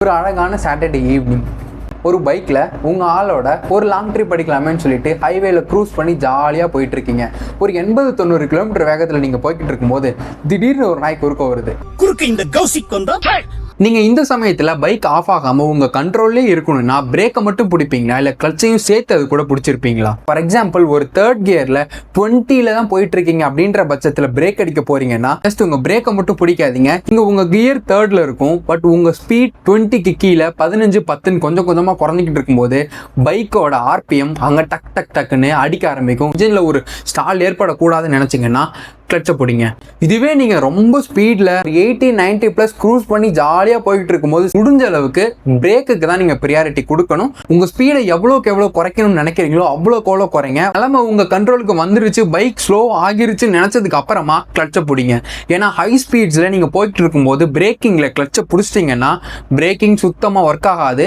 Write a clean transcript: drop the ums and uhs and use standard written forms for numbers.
ஒரு அழகான Saturday evening ஒரு பைக்கில் உங்கள் ஆளோட ஒரு லாங் ட்ரிப் அடிக்கலாமேன்னு சொல்லிட்டு ஹைவேல க்ரூஸ் பண்ணி ஜாலியாக போயிட்டு இருக்கீங்க. ஒரு 80-90 கிலோமீட்டர் வேகத்தில் நீங்கள் போய்கிட்டு இருக்கும்போது திடீர்னு ஒரு நாய் குறுக்க வருது. இந்த கௌசிக் வந்தா நீங்கள் இந்த சமயத்தில் பைக் ஆஃப் ஆகாமல் உங்கள் கண்ட்ரோல்லே இருக்கணும்னா பிரேக்கை மட்டும் பிடிப்பீங்களா, இல்லை கிளச்சையும் சேர்த்து அது கூட பிடிச்சிருப்பீங்களா? ஃபார் எக்ஸாம்பிள் ஒரு தேர்ட் கியரில் 20ல் தான் போயிட்டு இருக்கீங்க அப்படின்ற பட்சத்தில் பிரேக் அடிக்க போறீங்கன்னா ஜஸ்ட் உங்கள் பிரேக்கை மட்டும் பிடிக்காதீங்க. இங்கே உங்கள் கியர் தேர்டில் இருக்கும், பட் உங்கள் ஸ்பீட் 20க்கு கீழே 15-10 கொஞ்சம் கொஞ்சமாக குறைஞ்சிக்கிட்டு இருக்கும்போது பைக்கோட ஆர்பிஎம் அங்கே டக் டக் டக்குன்னு அடிக்க ஆரம்பிக்கும். இன்ஜினில் ஒரு ஸ்டால் ஏற்படக்கூடாதுன்னு நினச்சிங்கன்னா கிளச்சை பிடிங்க. இதுவே நீங்கள் ரொம்ப ஸ்பீடில் 80-90+ க்ரூஸ் பண்ணி ஜாலியாக போய்கிட்டு இருக்கும்போது முடிஞ்ச அளவுக்கு பிரேக்குக்கு தான் நீங்கள் ப்ரியாரிட்டி கொடுக்கணும். உங்கள் ஸ்பீடை எவ்வளோக்கு எவ்வளோ குறைக்கணும்னு நினைக்கிறீங்களோ அவ்வளோக்கு எவ்வளோ குறைங்க. நிலைமை உங்கள் கண்ட்ரோலுக்கு வந்துருச்சு, பைக் ஸ்லோ ஆகிருச்சுன்னு நினச்சதுக்கு அப்புறமா கிளச்சை பிடிங்க. ஏன்னா ஹை ஸ்பீட்ஸில் நீங்கள் போய்கிட்டு இருக்கும்போது பிரேக்கிங்கில் கிளச்சை பிடிச்சிட்டிங்கன்னா பிரேக்கிங் சுத்தமாக ஒர்க் ஆகாது.